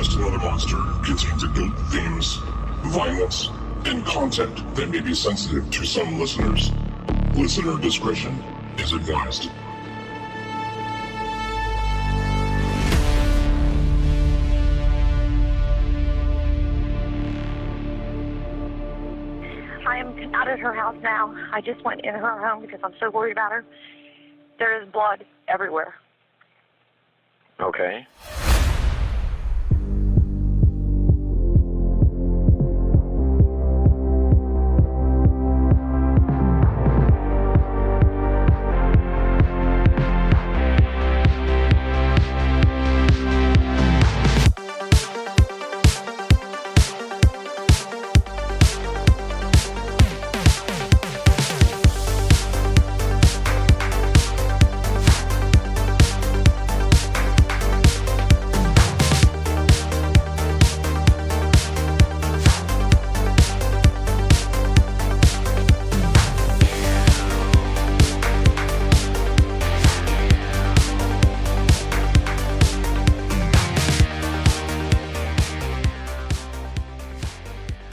Just Another Monster contains adult themes, violence, and content that may be sensitive to some listeners. Listener discretion is advised. I am out at her house now. I just went in her home because I'm so worried about her. There is blood everywhere. Okay.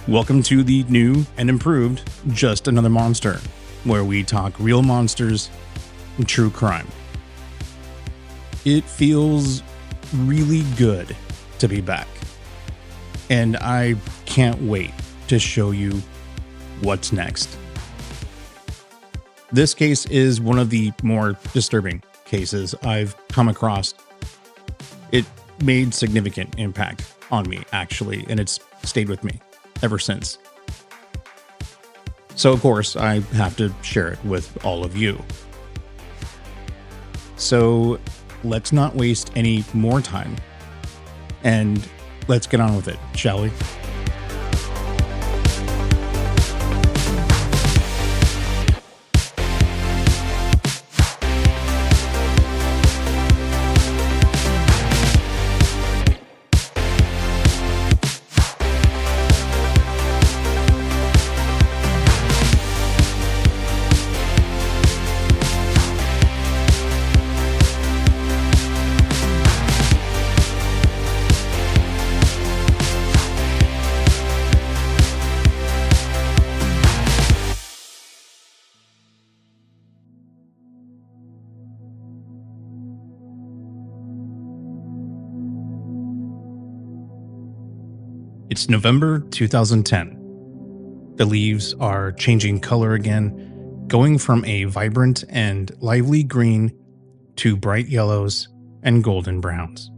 Welcome to the new and improved Just Another Monster, where we talk real monsters and true crime. It feels really good to be back, and I can't wait to show you what's next. This case is one of the more disturbing cases I've come across. It made significant impact on me, actually, and it's stayed with me ever since. So of course, I have to share it with all of you. So let's not waste any more time and let's get on with it, shall we? It's November 2010. The leaves are changing color again, going from a vibrant and lively green to bright yellows and golden browns.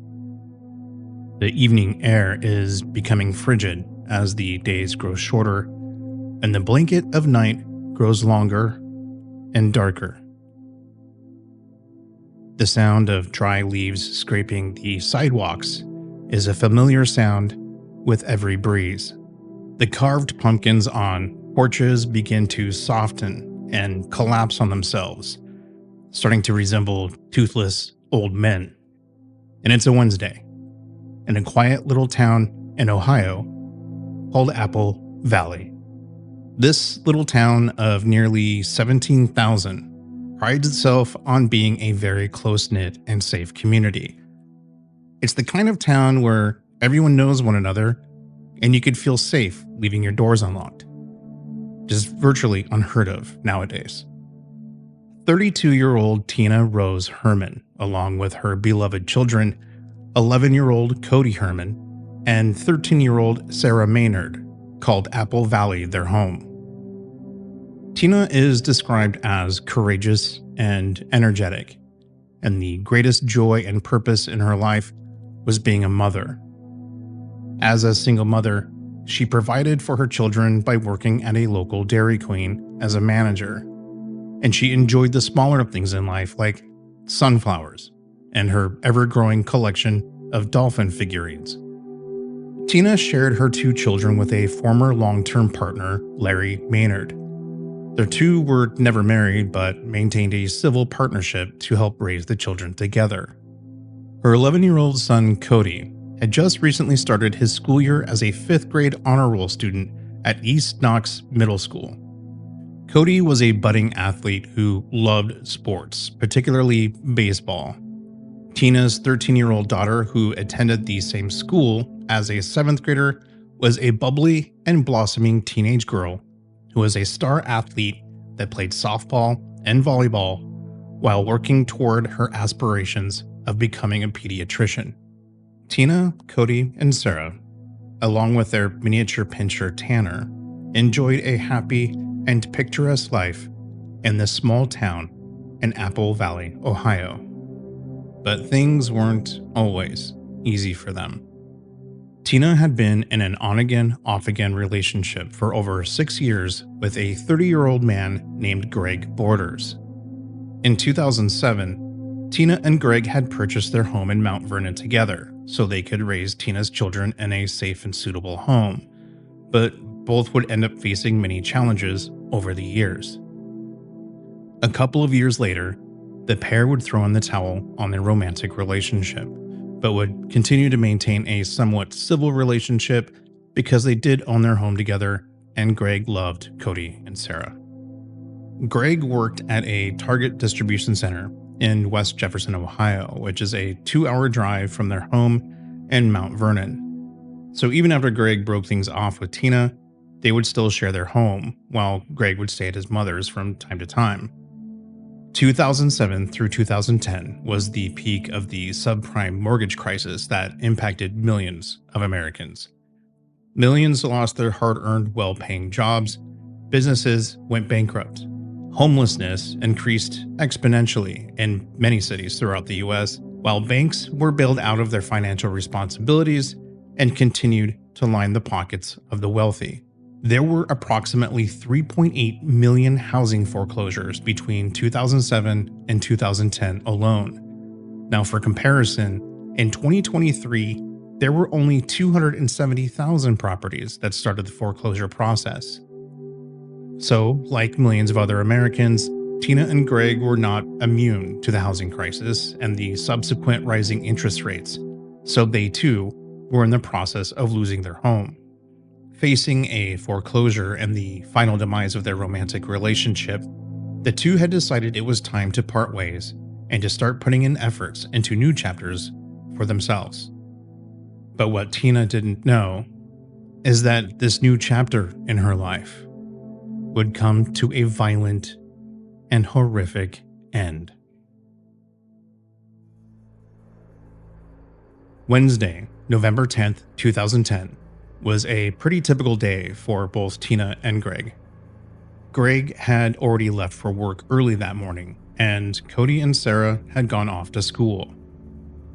The evening air is becoming frigid as the days grow shorter, and the blanket of night grows longer and darker. The sound of dry leaves scraping the sidewalks is a familiar sound with every breeze. The carved pumpkins on porches begin to soften and collapse on themselves, starting to resemble toothless old men. And it's a Wednesday, in a quiet little town in Ohio called Apple Valley. This little town of nearly 17,000 prides itself on being a very close-knit and safe community. It's the kind of town where everyone knows one another, and you could feel safe leaving your doors unlocked. Just virtually unheard of nowadays. 32-year-old Tina Rose Herman, along with her beloved children, 11-year-old Cody Herman, and 13-year-old Sara Maynard, called Apple Valley their home. Tina is described as courageous and energetic, and the greatest joy and purpose in her life was being a mother. As a single mother, she provided for her children by working at a local Dairy Queen as a manager, and she enjoyed the smaller things in life like sunflowers and her ever-growing collection of dolphin figurines. Tina shared her two children with a former long-term partner, Larry Maynard. Their two were never married but maintained a civil partnership to help raise the children together. Her 11-year-old son, Cody, had just recently started his school year as a 5th grade honor roll student at East Knox Middle School. Cody was a budding athlete who loved sports, particularly baseball. Tina's 13-year-old daughter, who attended the same school, as a 7th grader, was a bubbly and blossoming teenage girl who was a star athlete that played softball and volleyball while working toward her aspirations of becoming a pediatrician. Tina, Cody, and Sara, along with their miniature pinscher Tanner, enjoyed a happy and picturesque life in this small town in Apple Valley, Ohio. But things weren't always easy for them. Tina had been in an on-again, off-again relationship for over 6 years with a 30-year-old man named Greg Borders. In 2007, Tina and Greg had purchased their home in Mount Vernon together so they could raise Tina's children in a safe and suitable home, but both would end up facing many challenges over the years. A couple of years later, the pair would throw in the towel on their romantic relationship, but would continue to maintain a somewhat civil relationship because they did own their home together and Greg loved Cody and Sara. Greg worked at a Target distribution center in West Jefferson, Ohio, which is a 2-hour drive from their home in Mount Vernon. So even after Greg broke things off with Tina, they would still share their home, while Greg would stay at his mother's from time to time. 2007 through 2010 was the peak of the subprime mortgage crisis that impacted millions of Americans. Millions lost their hard-earned, well-paying jobs, businesses went bankrupt, homelessness increased exponentially in many cities throughout the US, while banks were bailed out of their financial responsibilities and continued to line the pockets of the wealthy. There were approximately 3.8 million housing foreclosures between 2007 and 2010 alone. Now, for comparison, in 2023, there were only 270,000 properties that started the foreclosure process. So, like millions of other Americans, Tina and Greg were not immune to the housing crisis and the subsequent rising interest rates, so they too were in the process of losing their home. Facing a foreclosure and the final demise of their romantic relationship, the two had decided it was time to part ways and to start putting in efforts into new chapters for themselves. But what Tina didn't know is that this new chapter in her life would come to a violent and horrific end. Wednesday, November 10th, 2010, was a pretty typical day for both Tina and Greg. Greg had already left for work early that morning, and Cody and Sara had gone off to school.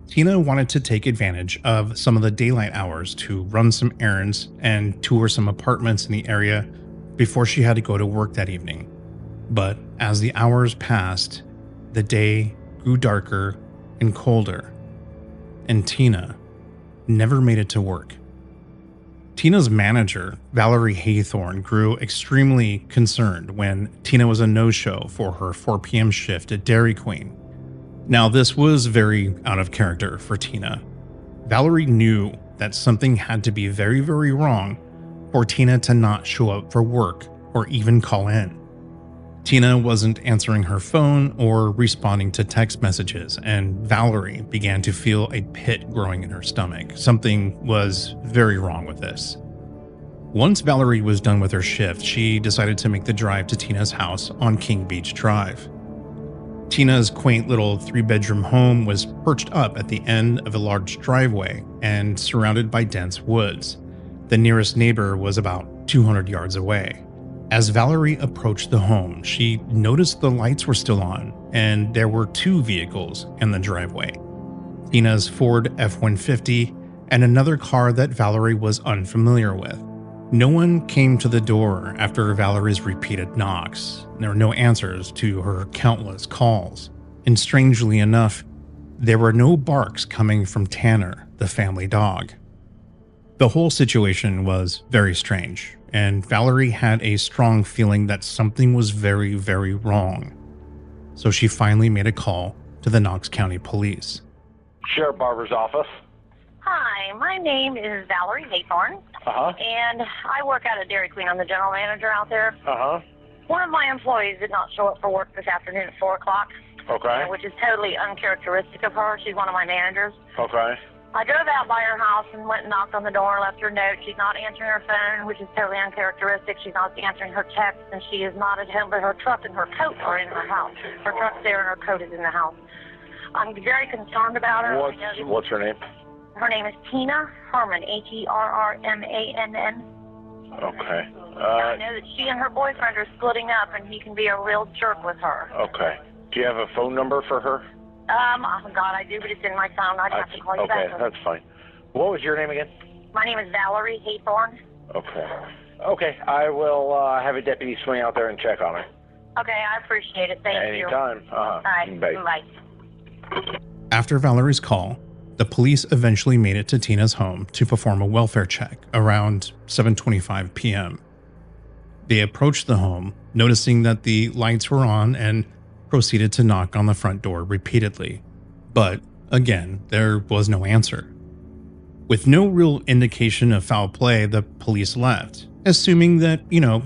Tina wanted to take advantage of some of the daylight hours to run some errands and tour some apartments in the area before she had to go to work that evening. But as the hours passed, the day grew darker and colder, and Tina never made it to work. Tina's manager, Valerie Haythorne, grew extremely concerned when Tina was a no-show for her 4 p.m. shift at Dairy Queen. Now, this was very out of character for Tina. Valerie knew that something had to be very, very wrong for Tina to not show up for work or even call in. Tina wasn't answering her phone or responding to text messages, and Valerie began to feel a pit growing in her stomach. Something was very wrong with this. Once Valerie was done with her shift, she decided to make the drive to Tina's house on King Beach Drive. Tina's quaint little 3-bedroom home was perched up at the end of a large driveway and surrounded by dense woods. The nearest neighbor was about 200 yards away. As Valerie approached the home, she noticed the lights were still on, and there were 2 vehicles in the driveway: Tina's Ford F-150 and another car that Valerie was unfamiliar with. No one came to the door after Valerie's repeated knocks. There were no answers to her countless calls. And strangely enough, there were no barks coming from Tanner, the family dog. The whole situation was very strange, and Valerie had a strong feeling that something was very, very wrong. So she finally made a call to the Knox County Police. Sheriff Barber's office. Hi, my name is Valerie Haythorne, and I work out at Dairy Queen. I'm the general manager out there. One of my employees did not show up for work this afternoon at 4 o'clock, Okay. which is totally uncharacteristic of her. She's one of my managers. Okay. I drove out by her house and went and knocked on the door, left her a note. She's not answering her phone, which is totally uncharacteristic. She's not answering her texts, and she is not at home, but her truck and her coat are in her house. Her truck's there and her coat is in the house. I'm very concerned about her. What's her name? Her name is Tina Herman, Herrmann. Okay. I know that she and her boyfriend are splitting up, and he can be a real jerk with her. Okay. Do you have a phone number for her? Oh God, I do, but it's in my phone. I'd have to call you back. Okay, that's fine. What was your name again? My name is Valerie Haythorne. Okay. Okay, I will have a deputy swing out there and check on her. Okay, I appreciate it. Thank you. Anytime. All right, bye. After Valerie's call, the police eventually made it to Tina's home to perform a welfare check around 7:25 p.m. They approached the home, noticing that the lights were on, and proceeded to knock on the front door repeatedly. But again, there was no answer. With no real indication of foul play, the police left, assuming that,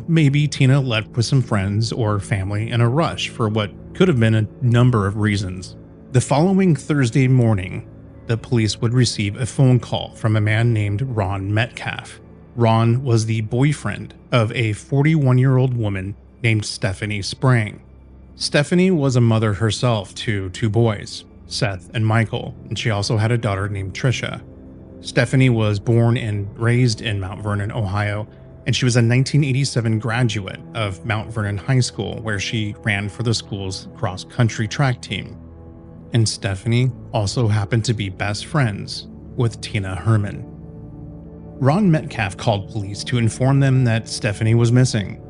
maybe Tina left with some friends or family in a rush for what could have been a number of reasons. The following Thursday morning, the police would receive a phone call from a man named Ron Metcalf. Ron was the boyfriend of a 41-year-old woman named Stephanie Sprang. Stephanie was a mother herself to two boys, Seth and Michael, and she also had a daughter named Trisha. Stephanie was born and raised in Mount Vernon, Ohio, and she was a 1987 graduate of Mount Vernon High School, where she ran for the school's cross-country track team. And Stephanie also happened to be best friends with Tina Herman. Ron Metcalf called police to inform them that Stephanie was missing.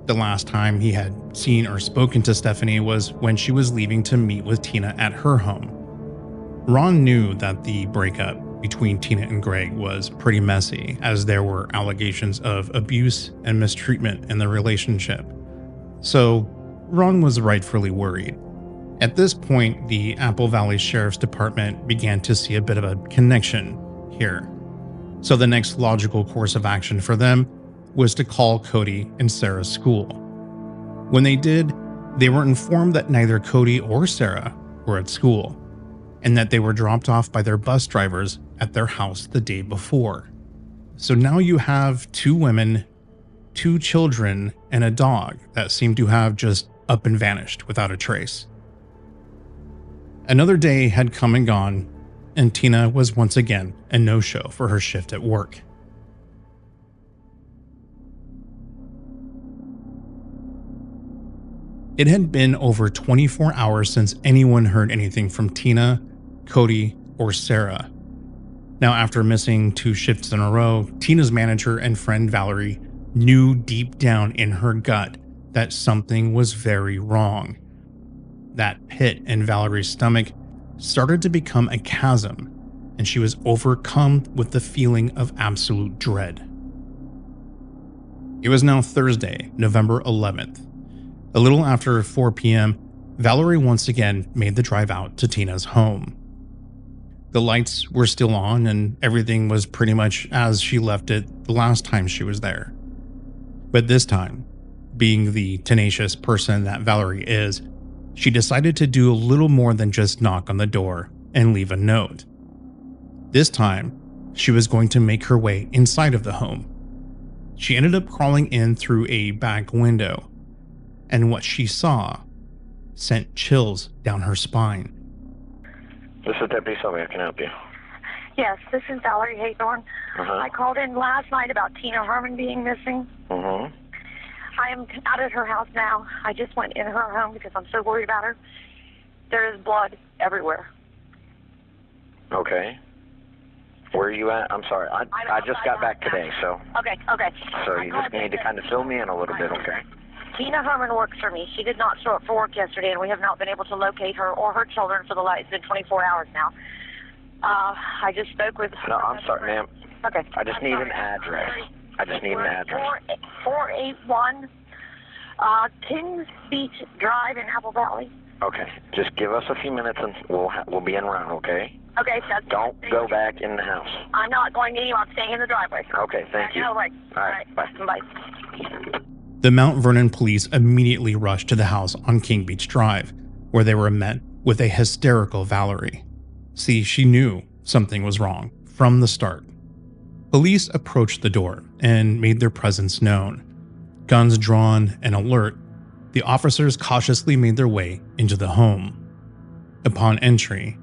The last time he had seen or spoken to Stephanie was when she was leaving to meet with Tina at her home. Ron knew that the breakup between Tina and Greg was pretty messy, as there were allegations of abuse and mistreatment in the relationship. So Ron was rightfully worried. At this point, the Apple Valley Sheriff's Department began to see a bit of a connection here. So the next logical course of action for them was to call Cody and Sarah's school. When they did, they were informed that neither Cody or Sara were at school, and that they were dropped off by their bus drivers at their house the day before. So now you have two women, two children, and a dog that seem to have just up and vanished without a trace. Another day had come and gone, and Tina was once again a no-show for her shift at work. It had been over 24 hours since anyone heard anything from Tina, Cody, or Sara. Now, after missing 2 shifts in a row, Tina's manager and friend Valerie knew deep down in her gut that something was very wrong. That pit in Valerie's stomach started to become a chasm, and she was overcome with the feeling of absolute dread. It was now Thursday, November 11th. A little after 4 p.m., Valerie once again made the drive out to Tina's home. The lights were still on, and everything was pretty much as she left it the last time she was there. But this time, being the tenacious person that Valerie is, she decided to do a little more than just knock on the door and leave a note. This time, she was going to make her way inside of the home. She ended up crawling in through a back window, and what she saw sent chills down her spine. This is Deputy Selby. I can help you. Yes, this is Valerie Haythorne. I called in last night about Tina Herman being missing. I am out at her house now. I just went in her home because I'm so worried about her. There is blood everywhere. Okay. Where are you at? I'm sorry. I just got back today, so... Okay. So you just need to kind of fill me in a little bit, okay? Tina Herman works for me. She did not show up for work yesterday, and we have not been able to locate her or her children for it's been 24 hours now. I just spoke with... No, I'm sorry, ma'am. Okay. I just need an address. I just need an address. 481 Kings Beach Drive in Apple Valley. Okay. Just give us a few minutes, and we'll be in round, okay? Okay. Don't go back in the house. I'm not going anywhere. I'm staying in the driveway. Okay, thank you. All right. Bye. Bye. The Mount Vernon police immediately rushed to the house on King Beach Drive, where they were met with a hysterical Valerie. See, she knew something was wrong from the start. Police approached the door and made their presence known. Guns drawn and alert, the officers cautiously made their way into the home. Upon entry,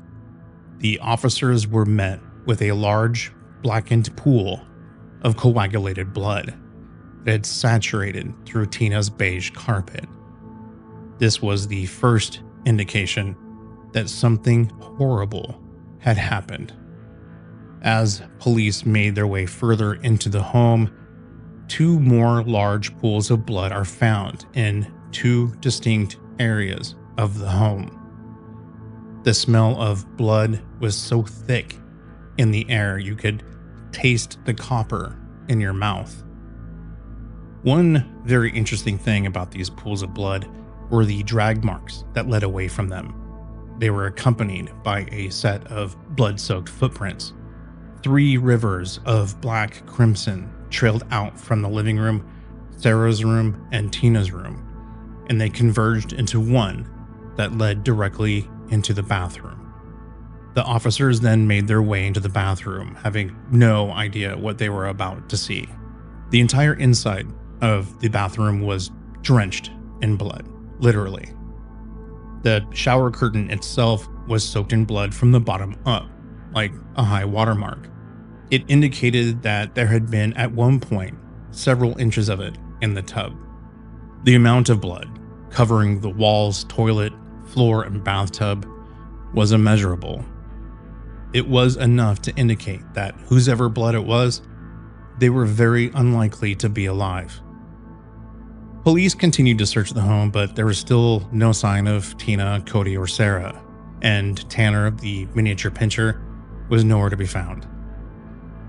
the officers were met with a large, blackened pool of coagulated blood that had saturated through Tina's beige carpet. This was the first indication that something horrible had happened. As police made their way further into the home, 2 more large pools of blood are found in 2 distinct areas of the home. The smell of blood was so thick in the air you could taste the copper in your mouth. One very interesting thing about these pools of blood were the drag marks that led away from them. They were accompanied by a set of blood-soaked footprints. 3 rivers of black crimson trailed out from the living room, Sarah's room, and Tina's room, and they converged into one that led directly into the bathroom. The officers then made their way into the bathroom, having no idea what they were about to see. The entire inside of the bathroom was drenched in blood, literally. The shower curtain itself was soaked in blood from the bottom up, like a high watermark. It indicated that there had been, at one point, several inches of it in the tub. The amount of blood covering the walls, toilet, floor, and bathtub was immeasurable. It was enough to indicate that whosever blood it was, they were very unlikely to be alive. Police continued to search the home, but there was still no sign of Tina, Cody, or Sara, and Tanner, the miniature pincher, was nowhere to be found.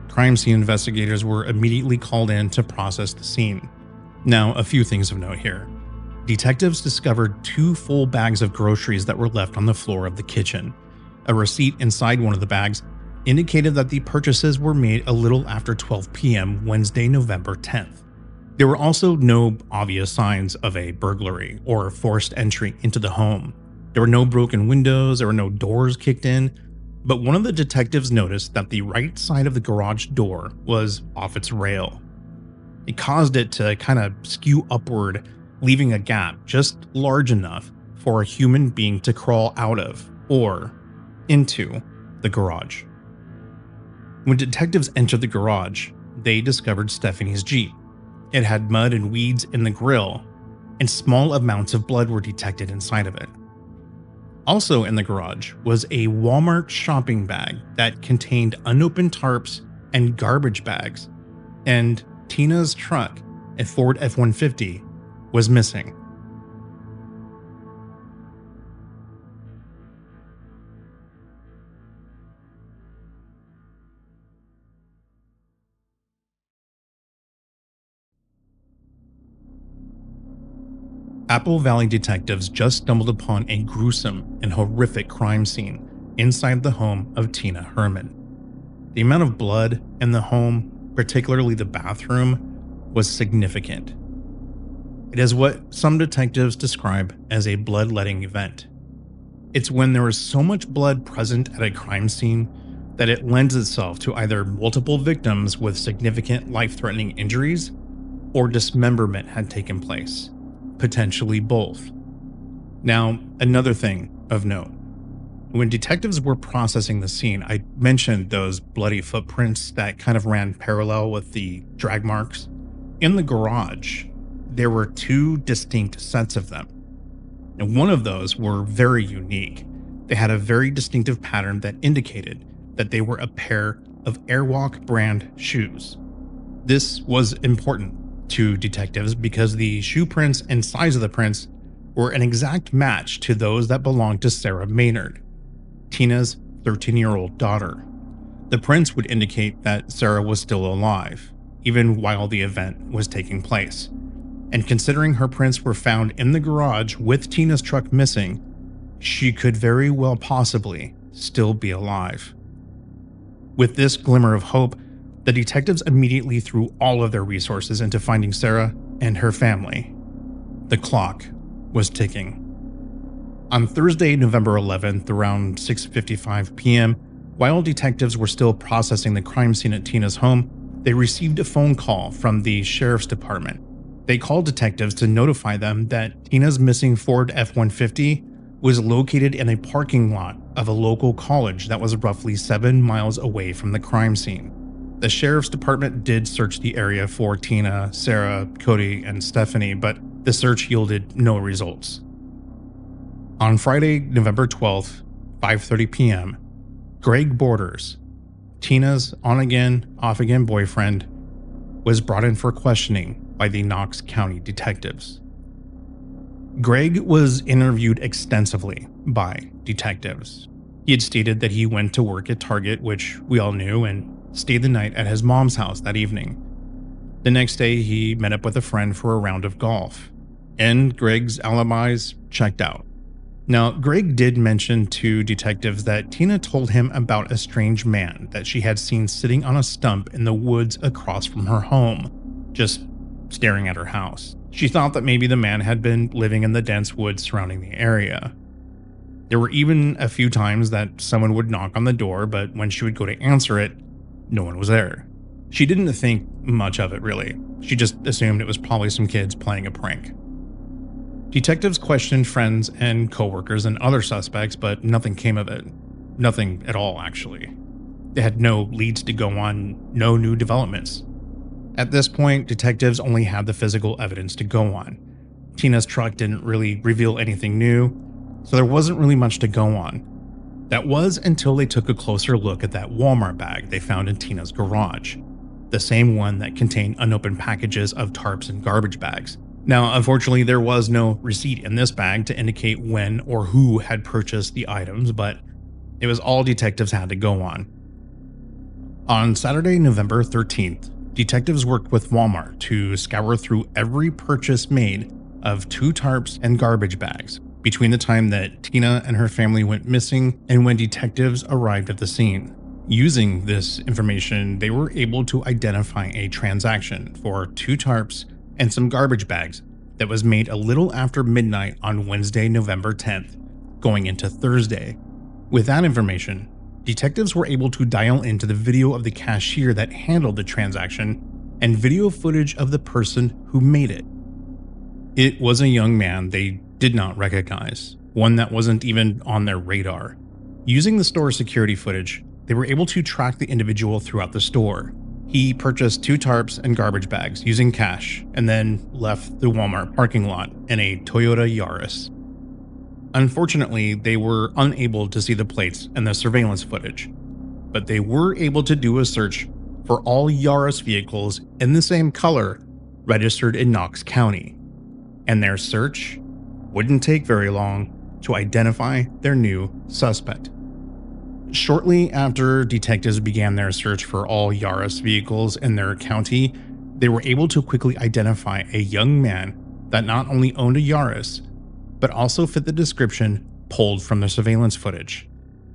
Crime scene investigators were immediately called in to process the scene. Now, a few things of note here. Detectives discovered 2 full bags of groceries that were left on the floor of the kitchen. A receipt inside one of the bags indicated that the purchases were made a little after 12 p.m. Wednesday, November 10th. There were also no obvious signs of a burglary or forced entry into the home. There were no broken windows, there were no doors kicked in, but one of the detectives noticed that the right side of the garage door was off its rail. It caused it to kind of skew upward, leaving a gap just large enough for a human being to crawl out of or into the garage. When detectives entered the garage, they discovered Stephanie's Jeep. It had mud and weeds in the grill, and small amounts of blood were detected inside of it. Also in the garage was a Walmart shopping bag that contained unopened tarps and garbage bags, and Tina's truck, a Ford F-150, was missing. Apple Valley detectives just stumbled upon a gruesome and horrific crime scene inside the home of Tina Herman. The amount of blood in the home, particularly the bathroom, was significant. It is what some detectives describe as a bloodletting event. It's when there is so much blood present at a crime scene that it lends itself to either multiple victims with significant life-threatening injuries or dismemberment had taken place. Potentially both. Now, another thing of note. When detectives were processing the scene, I mentioned those bloody footprints that kind of ran parallel with the drag marks. In the garage, there were 2 distinct sets of them. And one of those were very unique. They had a very distinctive pattern that indicated that they were a pair of Airwalk brand shoes. This was important to detectives because the shoe prints and size of the prints were an exact match to those that belonged to Sara Maynard, Tina's 13-year-old daughter. The prints would indicate that Sara was still alive, even while the event was taking place. And considering her prints were found in the garage with Tina's truck missing, she could very well possibly still be alive. With this glimmer of hope, the detectives immediately threw all of their resources into finding Sara and her family. The clock was ticking. On Thursday, November 11th, around 6:55 p.m., While detectives were still processing the crime scene at Tina's home, they received a phone call from the sheriff's department. They called detectives to notify them that Tina's missing Ford F-150 was located in a parking lot of a local college that was roughly 7 miles away from the crime scene. The sheriff's department did search the area for Tina, Sara, Cody, and Stephanie, but the search yielded no results. On Friday, November 12th, 5:30 p.m., Greg Borders, Tina's on-again, off-again boyfriend, was brought in for questioning by the Knox County detectives. Greg was interviewed extensively by detectives. He had stated that he went to work at Target, which we all knew, and stayed the night at his mom's house that evening. The next day, he met up with a friend for a round of golf, and Greg's alibis checked out. Now, Greg did mention to detectives that Tina told him about a strange man that she had seen sitting on a stump in the woods across from her home, just staring at her house. She thought that maybe the man had been living in the dense woods surrounding the area. There were even a few times that someone would knock on the door, but when she would go to answer it, no one was there. She didn't think much of it, really. She just assumed it was probably some kids playing a prank. Detectives questioned friends and coworkers and other suspects, but nothing came of it. Nothing at all, actually. They had no leads to go on, no new developments. At this point, detectives only had the physical evidence to go on. Tina's truck didn't really reveal anything new, so there wasn't really much to go on. That was until they took a closer look at that Walmart bag they found in Tina's garage, the same one that contained unopened packages of tarps and garbage bags. Now, unfortunately, there was no receipt in this bag to indicate when or who had purchased the items, but it was all detectives had to go on. On Saturday, November 13th, detectives worked with Walmart to scour through every purchase made of 2 tarps and garbage bags between the time that Tina and her family went missing and when detectives arrived at the scene. Using this information, they were able to identify a transaction for 2 tarps and some garbage bags that was made a little after midnight on Wednesday, November 10th, going into Thursday. With that information, detectives were able to dial into the video of the cashier that handled the transaction and video footage of the person who made it. It was a young man they did not recognize, one that wasn't even on their radar. Using the store security footage, they were able to track the individual throughout the store. He purchased 2 tarps and garbage bags using cash and then left the Walmart parking lot in a Toyota Yaris. Unfortunately, they were unable to see the plates and the surveillance footage, but they were able to do a search for all Yaris vehicles in the same color registered in Knox County, and their search wouldn't take very long to identify their new suspect. Shortly after detectives began their search for all Yaris vehicles in their county, they were able to quickly identify a young man that not only owned a Yaris, but also fit the description pulled from the surveillance footage.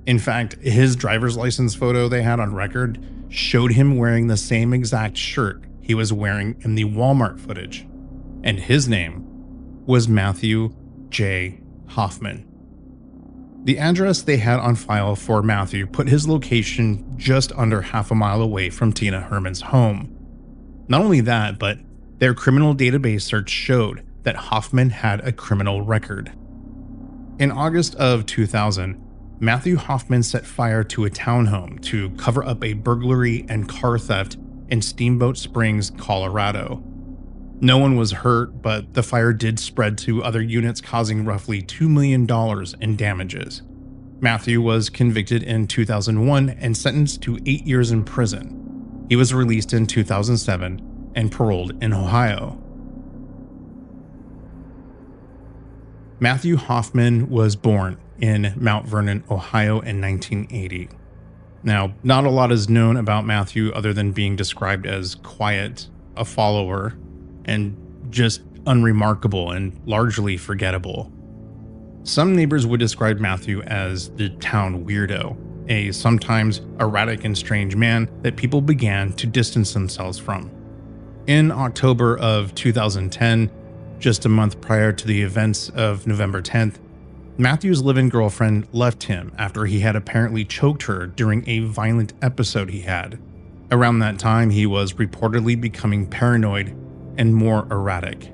In fact, his driver's license photo they had on record showed him wearing the same exact shirt he was wearing in the Walmart footage, and his name was Matthew J. Hoffman. The address they had on file for Matthew put his location just under half a mile away from Tina Herman's home. Not only that, but their criminal database search showed that Hoffman had a criminal record. In August of 2000, Matthew Hoffman set fire to a townhome to cover up a burglary and car theft in Steamboat Springs, Colorado. No one was hurt, but the fire did spread to other units, causing roughly $2 million in damages. Matthew was convicted in 2001 and sentenced to 8 years in prison. He was released in 2007 and paroled in Ohio. Matthew Hoffman was born in Mount Vernon, Ohio in 1980. Now, not a lot is known about Matthew other than being described as quiet, a follower, and just unremarkable and largely forgettable. Some neighbors would describe Matthew as the town weirdo, a sometimes erratic and strange man that people began to distance themselves from. In October of 2010, just a month prior to the events of November 10th, Matthew's live-in girlfriend left him after he had apparently choked her during a violent episode he had. Around that time, he was reportedly becoming paranoid and more erratic.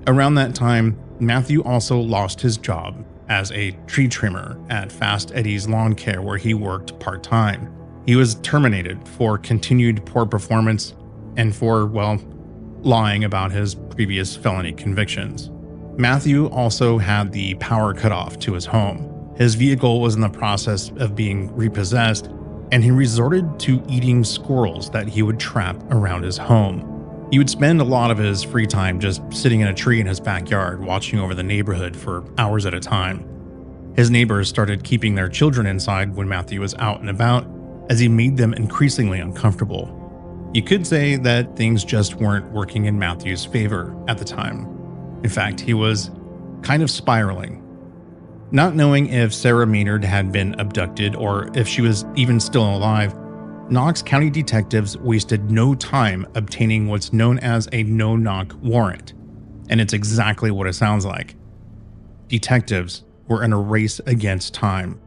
Around that time, Matthew also lost his job as a tree trimmer at Fast Eddie's Lawn Care, where he worked part-time. He was terminated for continued poor performance and for, lying about his previous felony convictions. Matthew also had the power cut off to his home. His vehicle was in the process of being repossessed, and he resorted to eating squirrels that he would trap around his home. He would spend a lot of his free time just sitting in a tree in his backyard, watching over the neighborhood for hours at a time. His neighbors started keeping their children inside when Matthew was out and about, as he made them increasingly uncomfortable. You could say that things just weren't working in Matthew's favor at the time. In fact, he was kind of spiraling. Not knowing if Sara Maynard had been abducted or if she was even still alive, Knox County detectives wasted no time obtaining what's known as a no-knock warrant. And it's exactly what it sounds like. Detectives were in a race against time.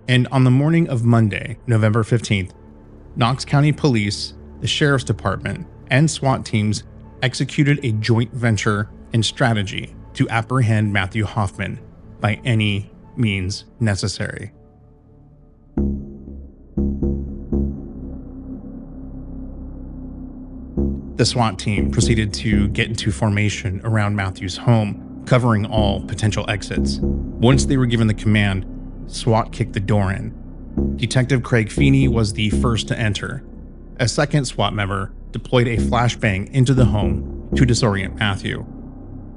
And on the morning of Monday, November 15th, Knox County Police, the Sheriff's Department, and SWAT teams executed a joint venture and strategy to apprehend Matthew Hoffman by any means necessary. The SWAT team proceeded to get into formation around Matthew's home, covering all potential exits. Once they were given the command, SWAT kicked the door in. Detective Craig Feeney was the first to enter. A second SWAT member deployed a flashbang into the home to disorient Matthew.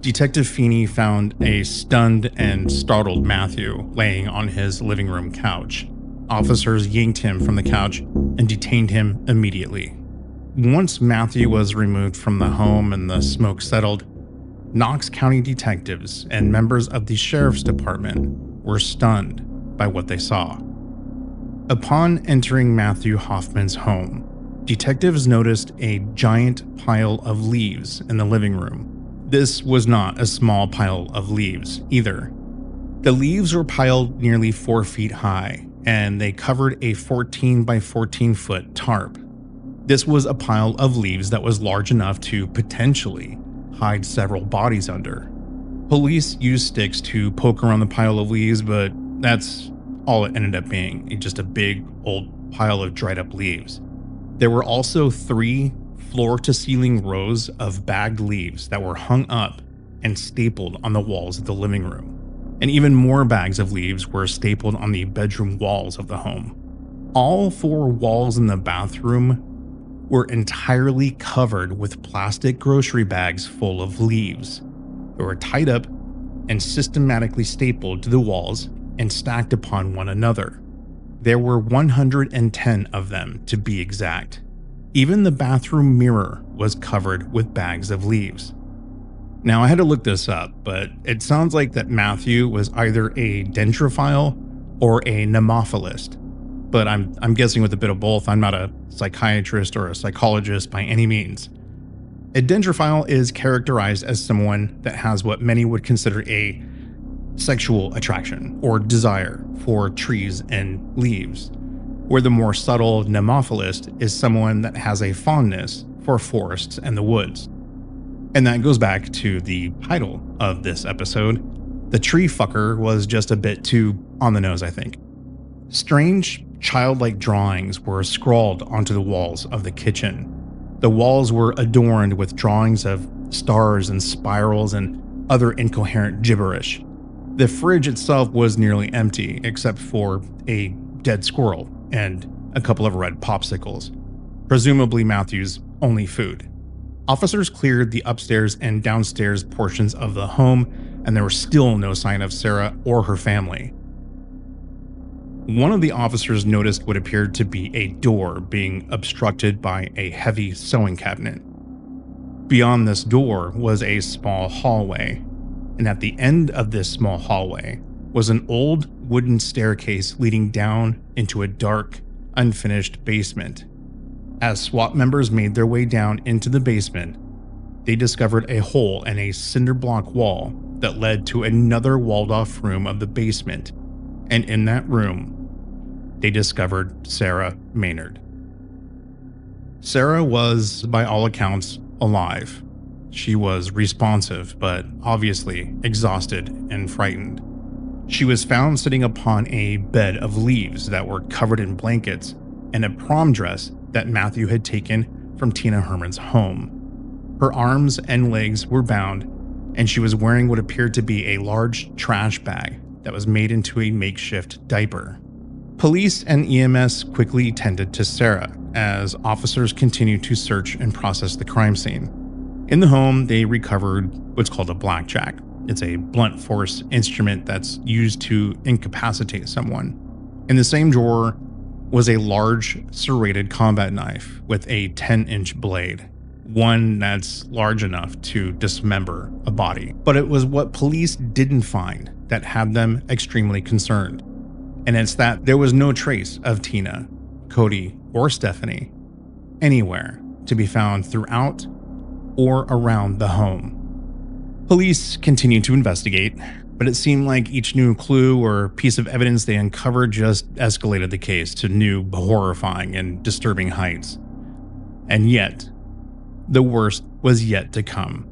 Detective Feeney found a stunned and startled Matthew laying on his living room couch. Officers yanked him from the couch and detained him immediately. Once Matthew was removed from the home and the smoke settled, Knox County detectives and members of the Sheriff's Department were stunned by what they saw. Upon entering Matthew Hoffman's home, detectives noticed a giant pile of leaves in the living room. This was not a small pile of leaves either. The leaves were piled nearly 4 feet high, and they covered a 14 by 14 foot tarp. This was a pile of leaves that was large enough to potentially hide several bodies under. Police used sticks to poke around the pile of leaves, but that's all it ended up being, just a big old pile of dried up leaves. There were also 3 floor-to-ceiling rows of bagged leaves that were hung up and stapled on the walls of the living room. And even more bags of leaves were stapled on the bedroom walls of the home. All 4 walls in the bathroom were entirely covered with plastic grocery bags full of leaves. They were tied up and systematically stapled to the walls and stacked upon one another. There were 110 of them, to be exact. Even the bathroom mirror was covered with bags of leaves. Now, I had to look this up, but it sounds like that Matthew was either a dendrophile or a nemophilist. But I'm guessing with a bit of both. I'm not a psychiatrist or a psychologist by any means. A dendrophile is characterized as someone that has what many would consider a sexual attraction or desire for trees and leaves, where the more subtle nemophilist is someone that has a fondness for forests and the woods. And that goes back to the title of this episode. The tree fucker was just a bit too on the nose, I think. Strange, childlike drawings were scrawled onto the walls of the kitchen. The walls were adorned with drawings of stars and spirals and other incoherent gibberish. The fridge itself was nearly empty, except for a dead squirrel and a couple of red popsicles, presumably Matthew's only food. Officers cleared the upstairs and downstairs portions of the home, and there was still no sign of Sara or her family. One of the officers noticed what appeared to be a door being obstructed by a heavy sewing cabinet. Beyond this door was a small hallway, and at the end of this small hallway was an old wooden staircase leading down into a dark, unfinished basement. As SWAT members made their way down into the basement, they discovered a hole in a cinder block wall that led to another walled-off room of the basement, and in that room, they discovered Sara Maynard. Sara was, by all accounts, alive. She was responsive, but obviously exhausted and frightened. She was found sitting upon a bed of leaves that were covered in blankets and a prom dress that Matthew had taken from Tina Herman's home. Her arms and legs were bound, and she was wearing what appeared to be a large trash bag that was made into a makeshift diaper. Police and EMS quickly tended to Sara as officers continued to search and process the crime scene. In the home, they recovered what's called a blackjack. It's a blunt force instrument that's used to incapacitate someone. In the same drawer was a large serrated combat knife with a 10-inch blade, one that's large enough to dismember a body. But it was what police didn't find that had them extremely concerned. And it's that there was no trace of Tina, Cody, or Stephanie anywhere to be found throughout or around the home. Police continued to investigate, but it seemed like each new clue or piece of evidence they uncovered just escalated the case to new horrifying and disturbing heights. And yet, the worst was yet to come.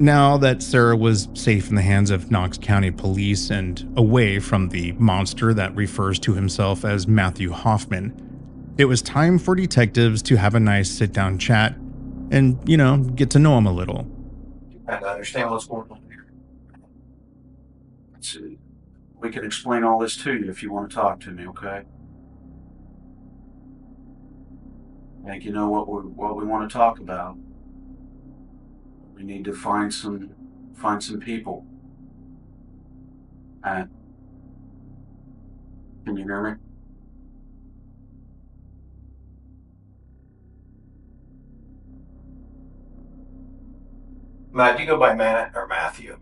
Now that Sara was safe in the hands of Knox County Police and away from the monster that refers to himself as Matthew Hoffman, it was time for detectives to have a nice sit-down chat and, get to know him a little. And I understand what's going on here. We can explain all this to you if you want to talk to me, okay? I think you know what we want to talk about. We need to find some people. And can you hear me? Matt, do you go by Matt or Matthew?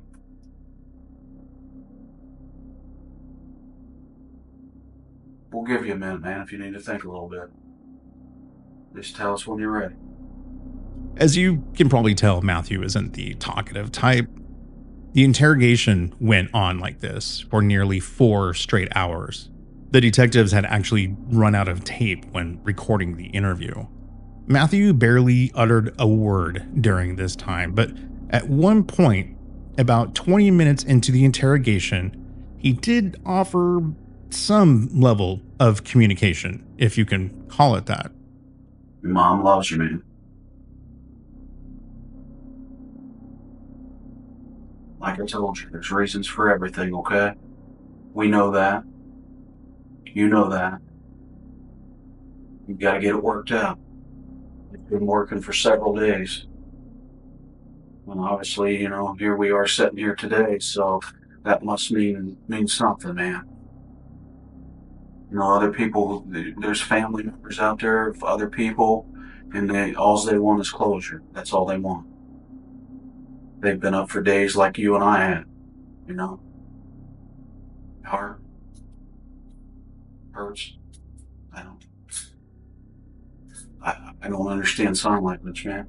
We'll give you a minute, man, if you need to think a little bit. Just tell us when you're ready. As you can probably tell, Matthew isn't the talkative type. The interrogation went on like this for nearly 4 straight hours. The detectives had actually run out of tape when recording the interview. Matthew barely uttered a word during this time, but at one point, about 20 minutes into the interrogation, he did offer some level of communication, if you can call it that. Your mom loves you, man. Like I told you, there's reasons for everything, okay? We know that. You know that. You've got to get it worked out. It's been working for several days. And obviously, here we are sitting here today, so that must mean something, man. Other people, there's family members out there of other people, and all they want is closure. That's all they want. They've been up for days like you and I had, Heart hurts. I don't understand sign language, man.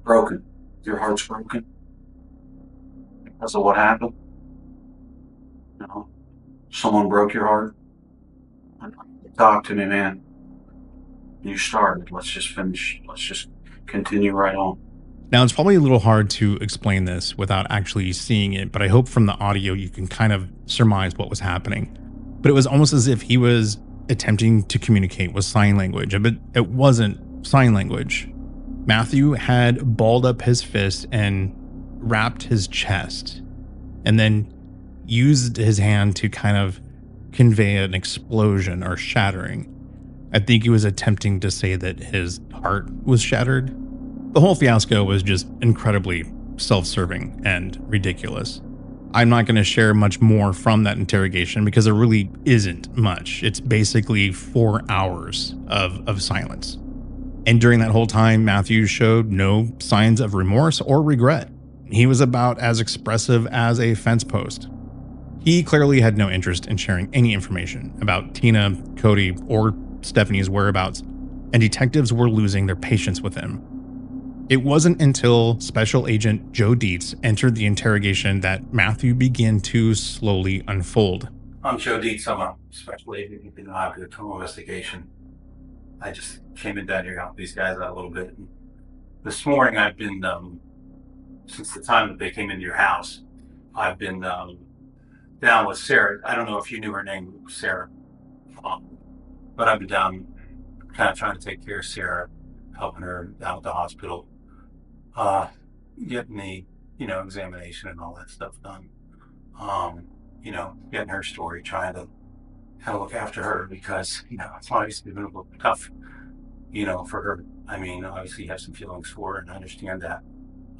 Broken. Your heart's broken because of what happened. Someone broke your heart. Talk to me, man. You started. Let's just finish. Let's just continue right on. Now, it's probably a little hard to explain this without actually seeing it, but I hope from the audio you can kind of surmise what was happening. But it was almost as if he was attempting to communicate with sign language, but it wasn't sign language. Matthew had balled up his fist and wrapped his chest, and then used his hand to kind of convey an explosion or shattering. I think he was attempting to say that his heart was shattered. The whole fiasco was just incredibly self-serving and ridiculous. I'm not going to share much more from that interrogation because there really isn't much. It's basically 4 hours of silence. And during that whole time, Matthew showed no signs of remorse or regret. He was about as expressive as a fence post. He clearly had no interest in sharing any information about Tina, Cody, or Stephanie's whereabouts, and detectives were losing their patience with him. It wasn't until Special Agent Joe Dietz entered the interrogation that Matthew began to slowly unfold. I'm Joe Dietz. I'm a special agent who's been involved in a criminal investigation. I just came in down here to help these guys out a little bit. This morning I've been, since the time that they came into your house, I've been down with Sara. I don't know if you knew her name, Sara. But I've been down kind of trying to take care of Sara, helping her down at the hospital, getting the, examination and all that stuff done. Getting her story, trying to kind of look after her because, it's obviously been a little tough, for her. I mean, obviously you have some feelings for her, and I understand that.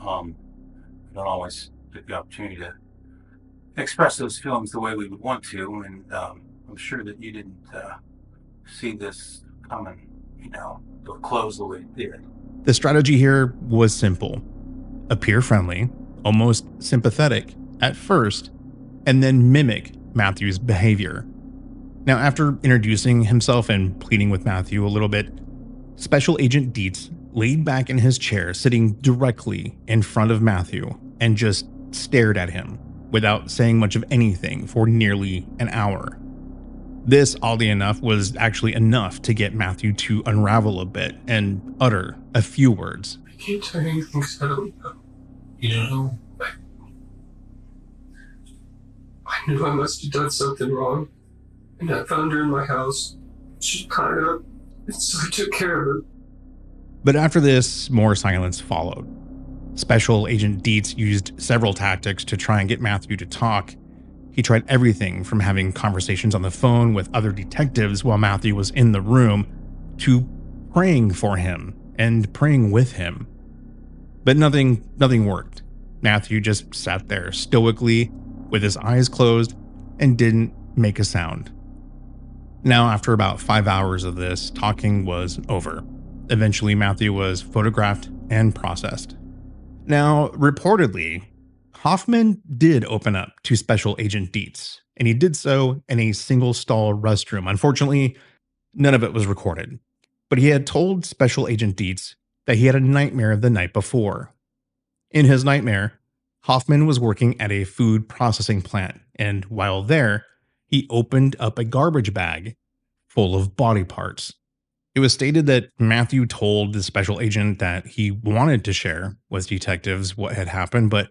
I don't always get the opportunity to express those feelings the way we would want to, and I'm sure that you didn't see this coming, to close the way it did. The strategy here was simple. Appear friendly, almost sympathetic at first, and then mimic Matthew's behavior. Now, after introducing himself and pleading with Matthew a little bit, Special Agent Dietz laid back in his chair, sitting directly in front of Matthew, and just stared at him without saying much of anything for nearly an hour. This, oddly enough, was actually enough to get Matthew to unravel a bit and utter a few words. I can't tell you anything because I don't know. I knew I must have done something wrong, and I found her in my house. She climbed up, and so I took care of her. But after this, more silence followed. Special Agent Dietz used several tactics to try and get Matthew to talk. He tried everything from having conversations on the phone with other detectives while Matthew was in the room to praying for him and praying with him. But nothing worked. Matthew just sat there stoically with his eyes closed and didn't make a sound. Now, after about 5 hours of this, talking was over. Eventually, Matthew was photographed and processed. Now, reportedly, Hoffman did open up to Special Agent Dietz, and he did so in a single-stall restroom. Unfortunately, none of it was recorded. But he had told Special Agent Dietz that he had a nightmare the night before. In his nightmare, Hoffman was working at a food processing plant, and while there, he opened up a garbage bag full of body parts. It was stated that Matthew told the special agent that he wanted to share with detectives what had happened, but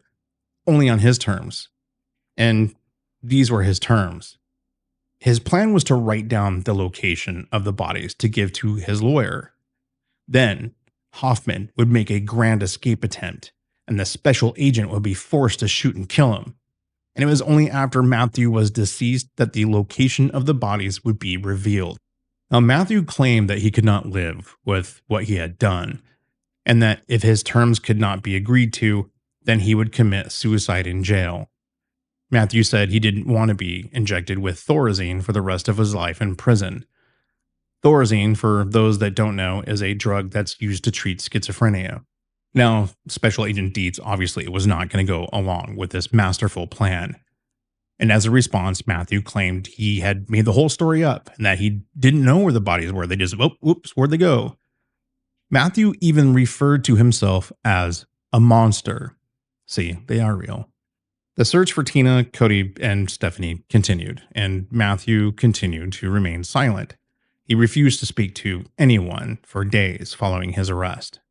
only on his terms. And these were his terms. His plan was to write down the location of the bodies to give to his lawyer. Then, Hoffman would make a grand escape attempt, and the special agent would be forced to shoot and kill him. And it was only after Matthew was deceased that the location of the bodies would be revealed. Now, Matthew claimed that he could not live with what he had done, and that if his terms could not be agreed to, then he would commit suicide in jail. Matthew said he didn't want to be injected with Thorazine for the rest of his life in prison. Thorazine, for those that don't know, is a drug that's used to treat schizophrenia. Now, Special Agent Dietz obviously was not going to go along with this masterful plan. And as a response, Matthew claimed he had made the whole story up and that he didn't know where the bodies were. They just, whoops, where'd they go? Matthew even referred to himself as a monster. See, they are real. The search for Tina, Cody, and Stephanie continued, and Matthew continued to remain silent. He refused to speak to anyone for days following his arrest.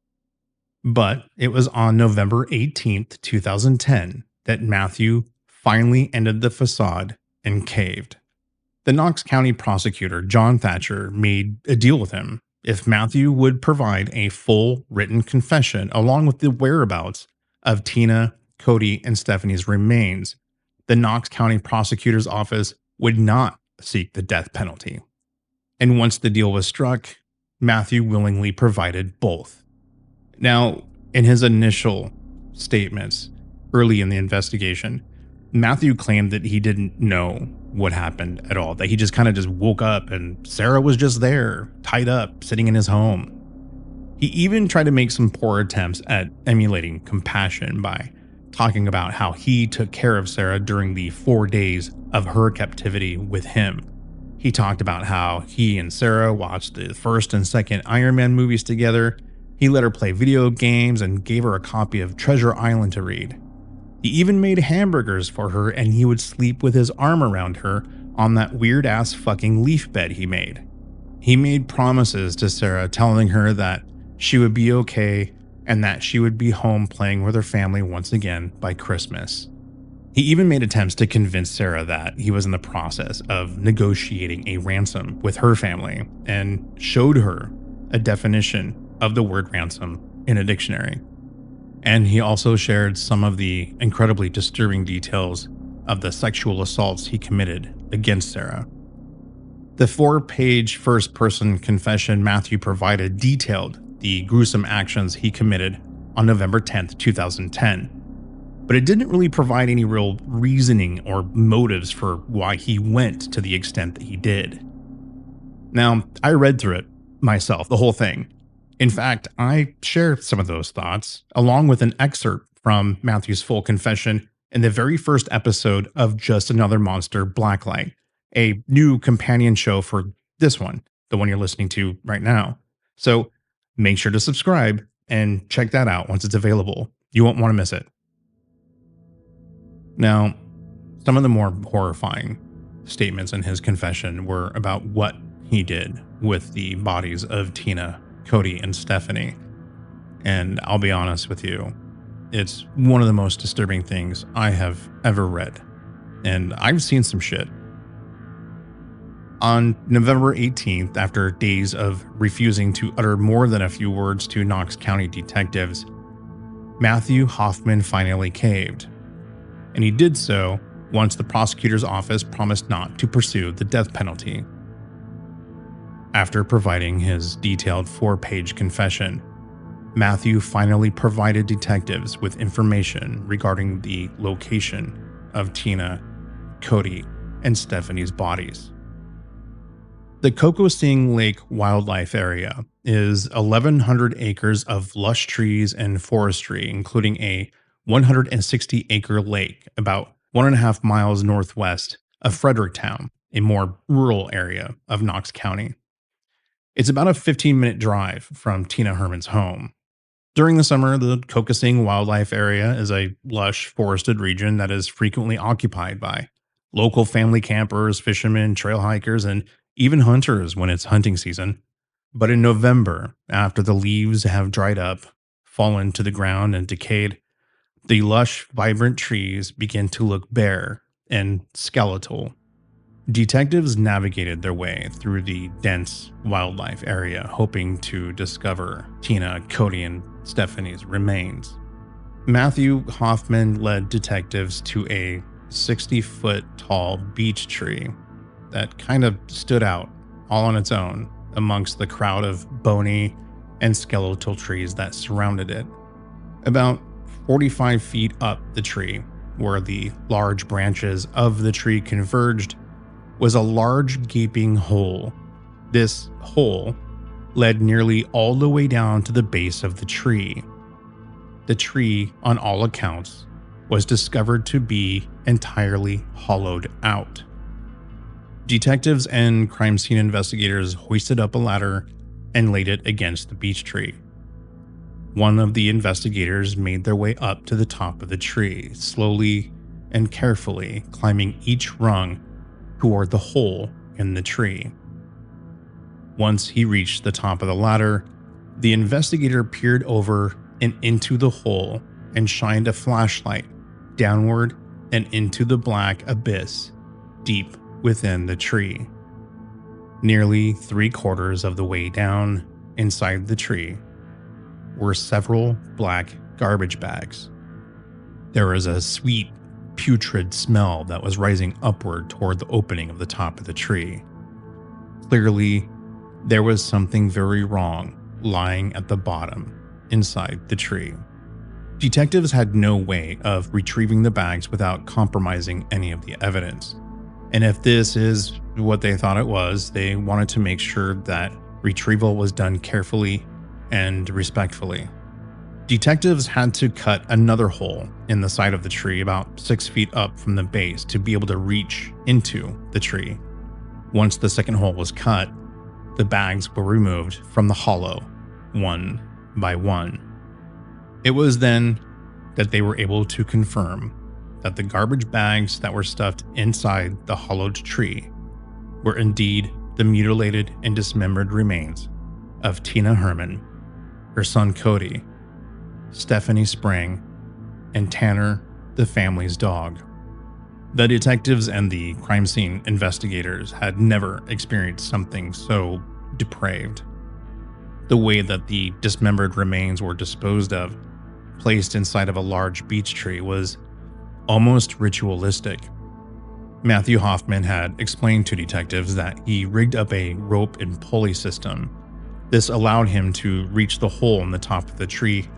But it was on November 18th, 2010, that Matthew finally ended the facade and caved. The Knox County prosecutor, John Thatcher, made a deal with him. If Matthew would provide a full written confession along with the whereabouts of Tina, Cody, and Stephanie's remains, the Knox County prosecutor's office would not seek the death penalty. And once the deal was struck, Matthew willingly provided both. Now, in his initial statements early in the investigation, Matthew claimed that he didn't know what happened at all, that he just kind of just woke up and Sara was just there, tied up, sitting in his home. He even tried to make some poor attempts at emulating compassion by talking about how he took care of Sara during the 4 days of her captivity with him. He talked about how he and Sara watched the first and second Iron Man movies together. He let her play video games and gave her a copy of Treasure Island to read. He even made hamburgers for her, and he would sleep with his arm around her on that weird-ass fucking leaf bed he made. He made promises to Sara, telling her that she would be okay and that she would be home playing with her family once again by Christmas. He even made attempts to convince Sara that he was in the process of negotiating a ransom with her family and showed her a definition of the word ransom in a dictionary. And he also shared some of the incredibly disturbing details of the sexual assaults he committed against Sara. The 4-page first-person confession Matthew provided detailed the gruesome actions he committed on November 10th, 2010. But it didn't really provide any real reasoning or motives for why he went to the extent that he did. Now, I read through it myself, the whole thing. In fact, I share some of those thoughts, along with an excerpt from Matthew's full confession in the very first episode of Just Another Monster Blacklight, a new companion show for this one, the one you're listening to right now. So make sure to subscribe and check that out once it's available. You won't want to miss it. Now, some of the more horrifying statements in his confession were about what he did with the bodies of Tina, Cody, and Stephanie. And I'll be honest with you, it's one of the most disturbing things I have ever read. And I've seen some shit. On November 18th, after days of refusing to utter more than a few words to Knox County detectives, Matthew Hoffman finally caved. And he did so once the prosecutor's office promised not to pursue the death penalty. After providing his detailed 4-page confession, Matthew finally provided detectives with information regarding the location of Tina, Cody, and Stephanie's bodies. The Kokosing Lake Wildlife Area is 1,100 acres of lush trees and forestry, including a 160-acre lake about 1.5 miles northwest of Fredericktown, a more rural area of Knox County. It's about a 15-minute drive from Tina Herman's home. During the summer, the Kokosing Wildlife Area is a lush forested region that is frequently occupied by local family campers, fishermen, trail hikers, and even hunters when it's hunting season. But in November, after the leaves have dried up, fallen to the ground, and decayed, the lush, vibrant trees begin to look bare and skeletal. Detectives navigated their way through the dense wildlife area, hoping to discover Tina, Cody, and Stephanie's remains. Matthew Hoffman led detectives to a 60-foot tall beech tree that kind of stood out all on its own amongst the crowd of bony and skeletal trees that surrounded it. About 45 feet up the tree, where the large branches of the tree converged, was a large gaping hole. This hole led nearly all the way down to the base of the tree. The tree, on all accounts, was discovered to be entirely hollowed out. Detectives and crime scene investigators hoisted up a ladder and laid it against the beech tree. One of the investigators made their way up to the top of the tree, slowly and carefully climbing each rung toward the hole in the tree. Once he reached the top of the ladder, the investigator peered over and into the hole and shined a flashlight downward and into the black abyss deep within the tree. Nearly 3/4 of the way down inside the tree were several black garbage bags. There was a sweet, putrid smell that was rising upward toward the opening of the top of the tree. Clearly, there was something very wrong lying at the bottom, inside the tree. Detectives had no way of retrieving the bags without compromising any of the evidence. And if this is what they thought it was, they wanted to make sure that retrieval was done carefully and respectfully. Detectives had to cut another hole in the side of the tree about 6 feet up from the base to be able to reach into the tree. Once the second hole was cut, the bags were removed from the hollow, one by one. It was then that they were able to confirm that the garbage bags that were stuffed inside the hollowed tree were indeed the mutilated and dismembered remains of Tina Herman, her son Cody, Stephanie Spring, and Tanner, the family's dog. The detectives and the crime scene investigators had never experienced something so depraved. The way that the dismembered remains were disposed of, placed inside of a large beech tree, was almost ritualistic. Matthew Hoffman had explained to detectives that he rigged up a rope and pulley system. This allowed him to reach the hole in the top of the tree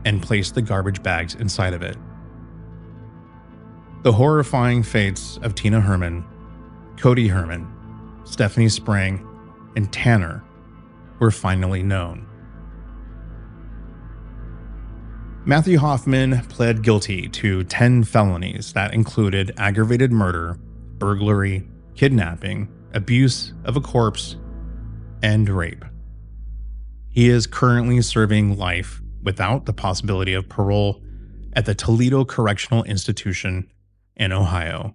and place the garbage bags inside of it. The horrifying fates of Tina Herman, Cody Herman, Stephanie Spring, and Tanner were finally known. Matthew Hoffman pled guilty to 10 felonies that included aggravated murder, burglary, kidnapping, abuse of a corpse, and rape. He is currently serving life without the possibility of parole at the Toledo Correctional Institution in Ohio.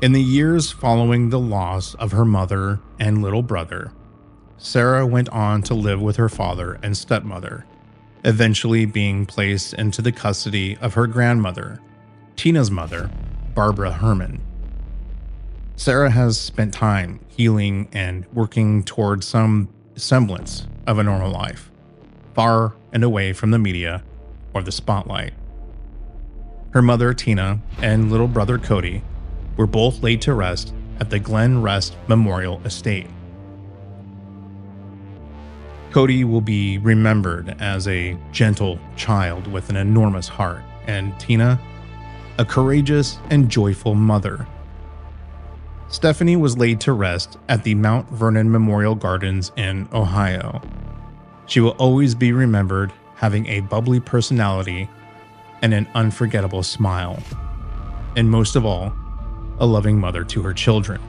In the years following the loss of her mother and little brother, Sara went on to live with her father and stepmother, eventually being placed into the custody of her grandmother, Tina's mother, Barbara Herman. Sara has spent time healing and working towards some semblance of a normal life, far and away from the media or the spotlight. Her mother, Tina, and little brother, Cody, were both laid to rest at the Glen Rest Memorial Estate. Cody will be remembered as a gentle child with an enormous heart, and Tina, a courageous and joyful mother. Stephanie was laid to rest at the Mount Vernon Memorial Gardens in Ohio. She will always be remembered having a bubbly personality and an unforgettable smile, and most of all, a loving mother to her children.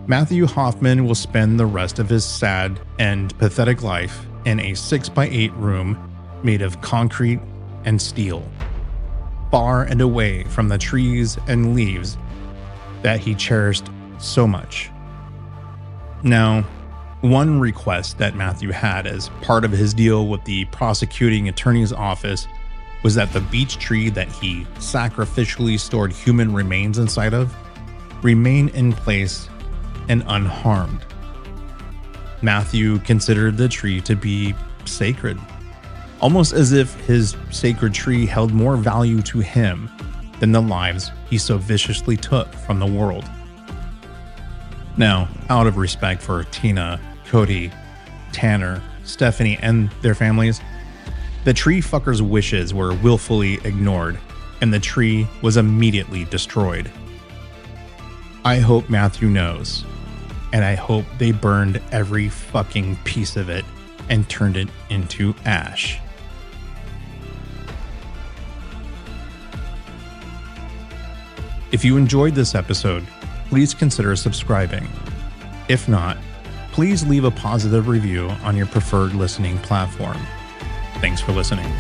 Matthew Hoffman will spend the rest of his sad and pathetic life in a 6x8 room made of concrete and steel, far and away from the trees and leaves that he cherished so much. Now, one request that Matthew had as part of his deal with the prosecuting attorney's office was that the beech tree that he sacrificially stored human remains inside of remain in place and unharmed. Matthew considered the tree to be sacred, almost as if his sacred tree held more value to him than the lives he so viciously took from the world. Now, out of respect for Tina, Cody, Tanner, Stephanie, and their families, the tree fucker's wishes were willfully ignored, and the tree was immediately destroyed. I hope Matthew knows, and I hope they burned every fucking piece of it and turned it into ash. If you enjoyed this episode, please consider subscribing. If not, please leave a positive review on your preferred listening platform. Thanks for listening.